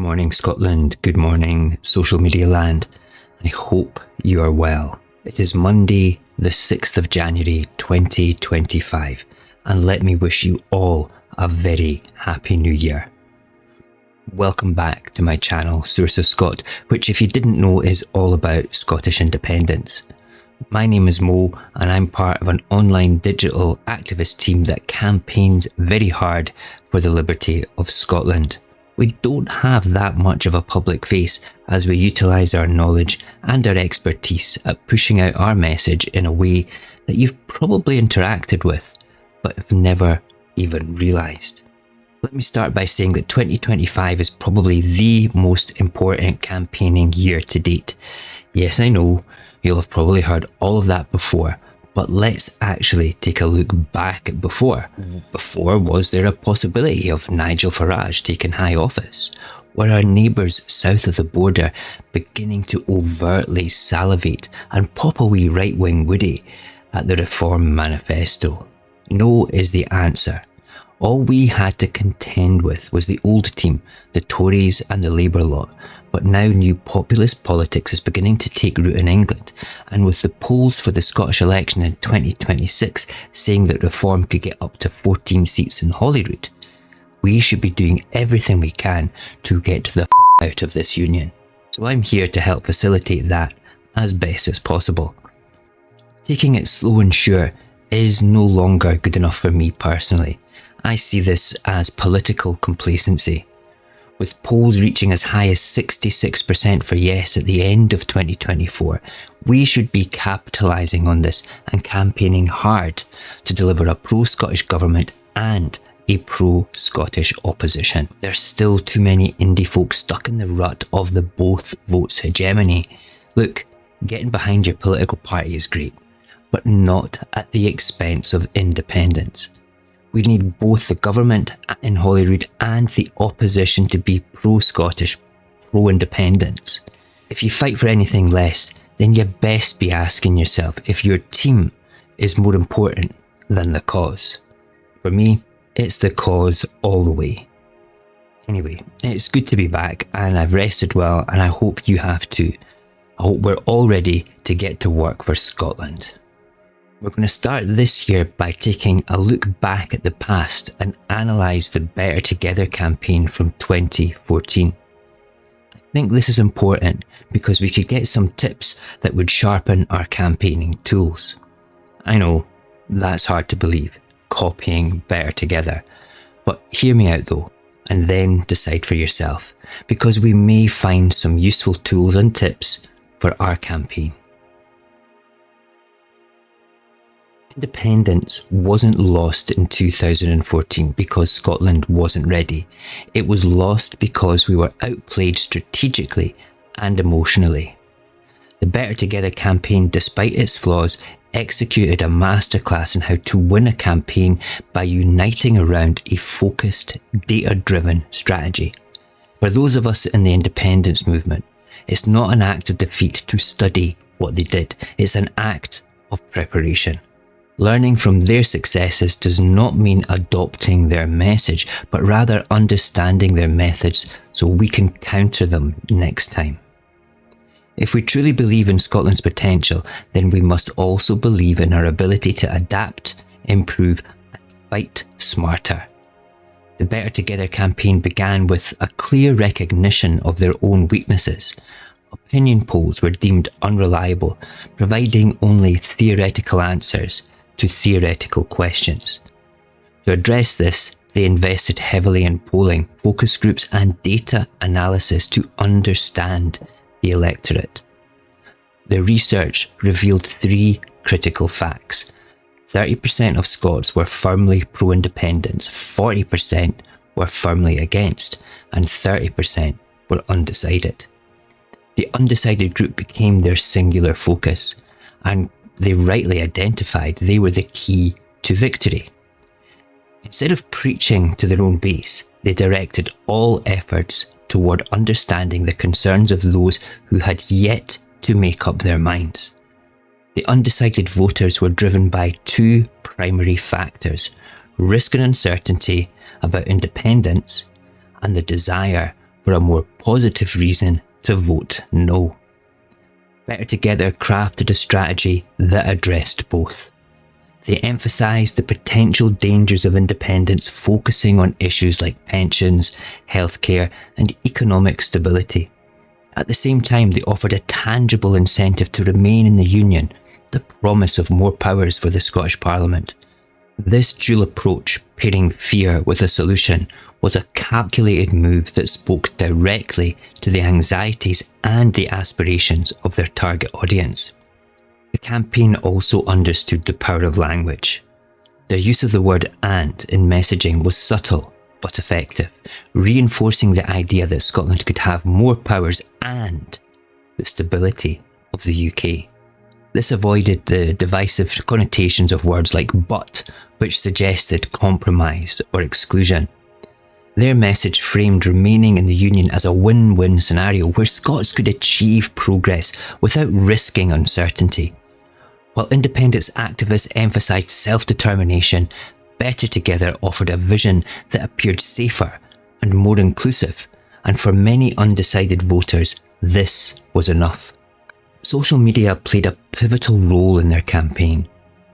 morning, Scotland. Good morning, social media land. I hope you are well. It is Monday, the 6th of January 2025, and let me wish you all a very happy new year. Welcome back to my channel, Saorsa Scot, which, if you didn't know, is all about Scottish independence. My name is Mo, and I'm part of an online digital activist team that campaigns very hard for the liberty of Scotland. We don't have that much of a public face as we utilise our knowledge and our expertise at pushing out our message in a way that you've probably interacted with, but have never even realised. Let me start by saying that 2025 is probably the most important campaigning year to date. Yes, I know, you'll have probably heard all of that before, but let's actually take a look back at before. Before, was there a possibility of Nigel Farage taking high office? Were our neighbours south of the border beginning to overtly salivate and pop a wee right-wing woody at the Reform Manifesto? No is the answer. All we had to contend with was the old team, the Tories and the Labour lot. But now new populist politics is beginning to take root in England, and with the polls for the Scottish election in 2026 saying that Reform could get up to 14 seats in Holyrood, we should be doing everything we can to get the out of this union. So I'm here to help facilitate that as best as possible. Taking it slow and sure is no longer good enough for me personally. I see this as political complacency. With polls reaching as high as 66% for yes at the end of 2024, we should be capitalising on this and campaigning hard to deliver a pro-Scottish government and a pro-Scottish opposition. There's still too many indie folk stuck in the rut of the both votes hegemony. Look, getting behind your political party is great, but not at the expense of independence. We need both the government in Holyrood and the opposition to be pro-Scottish, pro-independence. If you fight for anything less, then you best be asking yourself if your team is more important than the cause. For me, it's the cause all the way. Anyway, it's good to be back, and I've rested well, and I hope you have too. I hope we're all ready to get to work for Scotland. We're going to start this year by taking a look back at the past and analyse the Better Together campaign from 2014. I think this is important because we could get some tips that would sharpen our campaigning tools. I know, that's hard to believe, copying Better Together. But hear me out though, and then decide for yourself, because we may find some useful tools and tips for our campaign. Independence wasn't lost in 2014 because Scotland wasn't ready. It was lost because we were outplayed strategically and emotionally. The Better Together campaign, despite its flaws, executed a masterclass in how to win a campaign by uniting around a focused, data-driven strategy. For those of us in the independence movement, it's not an act of defeat to study what they did. It's an act of preparation. Learning from their successes does not mean adopting their message, but rather understanding their methods so we can counter them next time. If we truly believe in Scotland's potential, then we must also believe in our ability to adapt, improve, and fight smarter. The Better Together campaign began with a clear recognition of their own weaknesses. Opinion polls were deemed unreliable, providing only theoretical answers to theoretical questions. To address this, they invested heavily in polling, focus groups and data analysis to understand the electorate. The research revealed three critical facts. 30% of Scots were firmly pro-independence, 40% were firmly against, and 30% were undecided. The undecided group became their singular focus, and they rightly identified they were the key to victory. Instead of preaching to their own base, they directed all efforts toward understanding the concerns of those who had yet to make up their minds. The undecided voters were driven by two primary factors: risk and uncertainty about independence and the desire for a more positive reason to vote no. Better Together crafted a strategy that addressed both. They emphasised the potential dangers of independence, focusing on issues like pensions, healthcare and economic stability. At the same time, they offered a tangible incentive to remain in the Union, the promise of more powers for the Scottish Parliament. This dual approach, pairing fear with a solution, was a calculated move that spoke directly to the anxieties and the aspirations of their target audience. The campaign also understood the power of language. Their use of the word "and" in messaging was subtle but effective, reinforcing the idea that Scotland could have more powers and the stability of the UK. This avoided the divisive connotations of words like "but", which suggested compromise or exclusion. Their message framed remaining in the Union as a win-win scenario where Scots could achieve progress without risking uncertainty. While independence activists emphasised self-determination, Better Together offered a vision that appeared safer and more inclusive, and for many undecided voters, this was enough. Social media played a pivotal role in their campaign.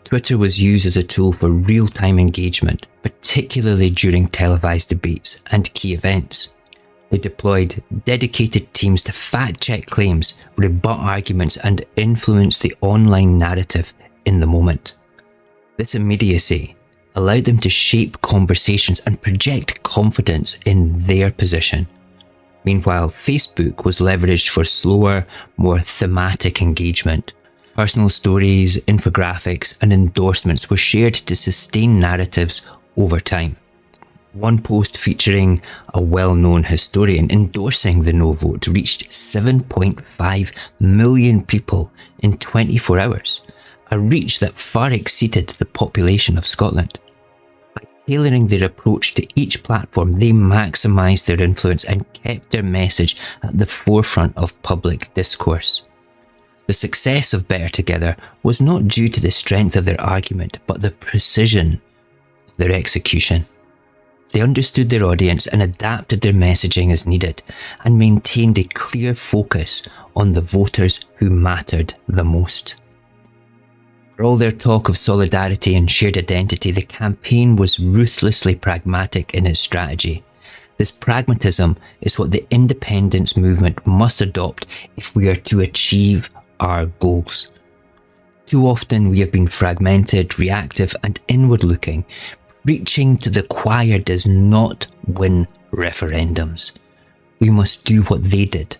Twitter was used as a tool for real-time engagement, particularly during televised debates and key events. They deployed dedicated teams to fact-check claims, rebut arguments, and influence the online narrative in the moment. This immediacy allowed them to shape conversations and project confidence in their position. Meanwhile, Facebook was leveraged for slower, more thematic engagement. Personal stories, infographics, and endorsements were shared to sustain narratives over time. One post featuring a well-known historian endorsing the no vote reached 7.5 million people in 24 hours, a reach that far exceeded the population of Scotland. By tailoring their approach to each platform, they maximised their influence and kept their message at the forefront of public discourse. The success of Better Together was not due to the strength of their argument, but the precision of their execution. They understood their audience and adapted their messaging as needed, and maintained a clear focus on the voters who mattered the most. For all their talk of solidarity and shared identity, the campaign was ruthlessly pragmatic in its strategy. This pragmatism is what the independence movement must adopt if we are to achieve our goals. Too often we have been fragmented, reactive, and inward-looking. Preaching to the choir does not win referendums. We must do what they did.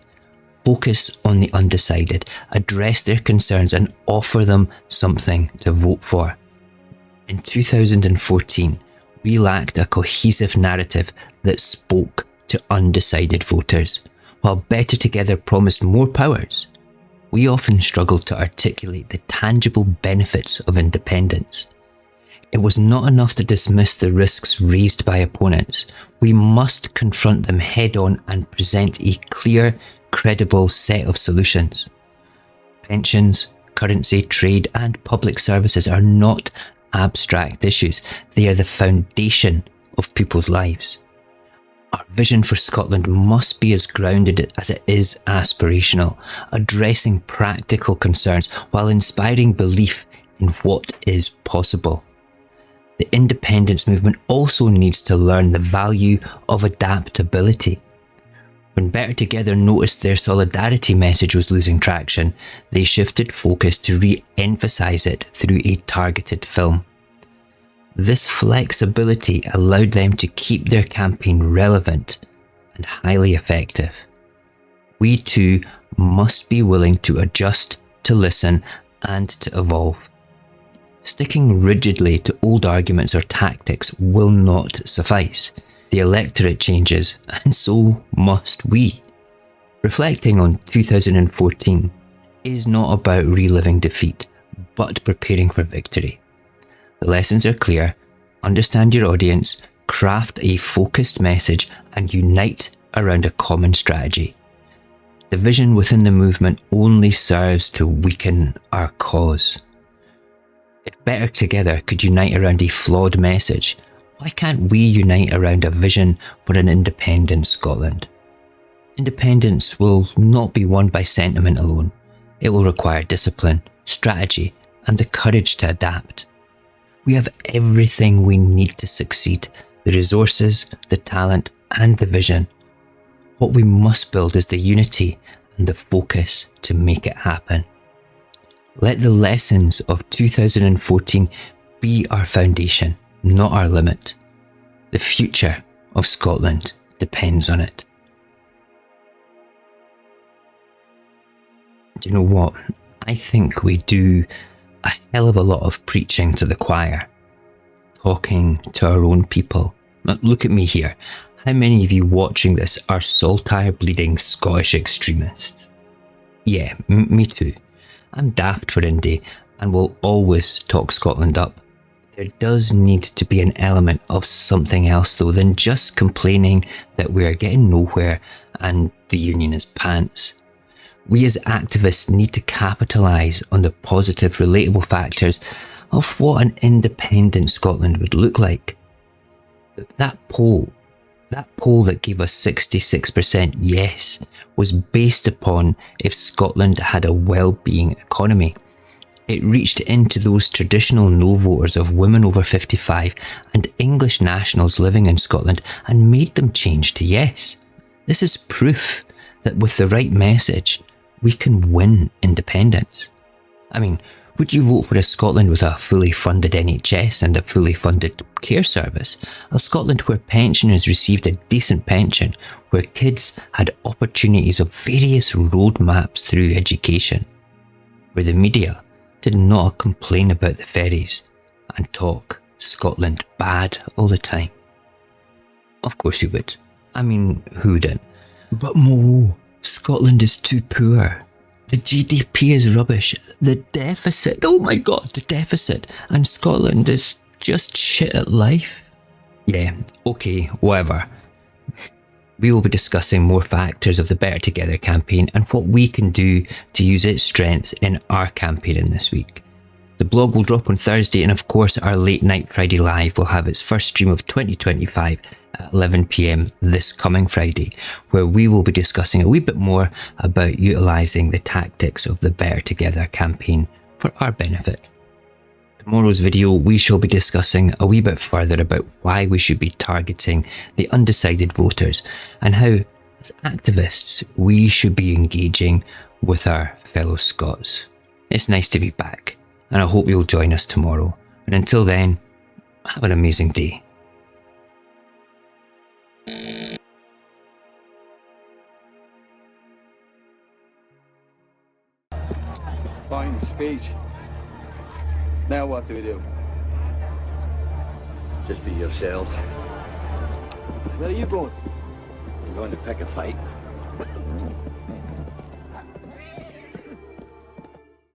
Focus on the undecided, address their concerns, and offer them something to vote for. In 2014, we lacked a cohesive narrative that spoke to undecided voters. While Better Together promised more powers, we often struggled to articulate the tangible benefits of independence. It was not enough to dismiss the risks raised by opponents. We must confront them head-on and present a clear, credible set of solutions. Pensions, currency, trade, and public services are not abstract issues. They are the foundation of people's lives. Our vision for Scotland must be as grounded as it is aspirational, addressing practical concerns while inspiring belief in what is possible. The independence movement also needs to learn the value of adaptability. When Better Together noticed their solidarity message was losing traction, they shifted focus to re-emphasise it through a targeted film. This flexibility allowed them to keep their campaign relevant and highly effective. We too must be willing to adjust, to listen, and to evolve. Sticking rigidly to old arguments or tactics will not suffice. The electorate changes, and so must we. Reflecting on 2014 is not about reliving defeat, but preparing for victory. The lessons are clear. Understand your audience, craft a focused message, and unite around a common strategy. Division within the movement only serves to weaken our cause. If Better Together could unite around a flawed message, why can't we unite around a vision for an independent Scotland? Independence will not be won by sentiment alone. It will require discipline, strategy, and the courage to adapt. We have everything we need to succeed: the resources, the talent, and the vision. What we must build is the unity and the focus to make it happen. Let the lessons of 2014 be our foundation, not our limit. The future of Scotland depends on it. Do you know what? I think we do a hell of a lot of preaching to the choir, talking to our own people. Now, look at me here. How many of you watching this are saltire bleeding Scottish extremists? Yeah, me too. I'm daft for Indy and will always talk Scotland up. There does need to be an element of something else though than just complaining that we're getting nowhere and the union is pants. We as activists need to capitalise on the positive, relatable factors of what an independent Scotland would look like. That poll that gave us 66% yes was based upon if Scotland had a well-being economy. It reached into those traditional no voters of women over 55 and English nationals living in Scotland and made them change to yes. This is proof that with the right message, we can win independence. I mean, would you vote for a Scotland with a fully funded NHS and a fully funded care service? A Scotland where pensioners received a decent pension, where kids had opportunities of various roadmaps through education, where the media did not complain about the ferries and talk Scotland bad all the time? Of course you would. I mean, who wouldn't? But Mo, Scotland is too poor. The GDP is rubbish. The deficit, oh my god, the deficit. And Scotland is just shit at life. Yeah, okay, whatever. We will be discussing more factors of the Better Together campaign and what we can do to use its strengths in our campaign this week. The blog will drop on Thursday, and of course our late night Friday live will have its first stream of 2025 at 11 PM this coming Friday, where we will be discussing a wee bit more about utilising the tactics of the Better Together campaign for our benefit. Tomorrow's video we shall be discussing a wee bit further about why we should be targeting the undecided voters and how, as activists, we should be engaging with our fellow Scots. It's nice to be back, and I hope you'll join us tomorrow. And until then, have an amazing day. Fine speech. Now what do we do? Just be yourselves. Where are you going? I'm going to pick a fight.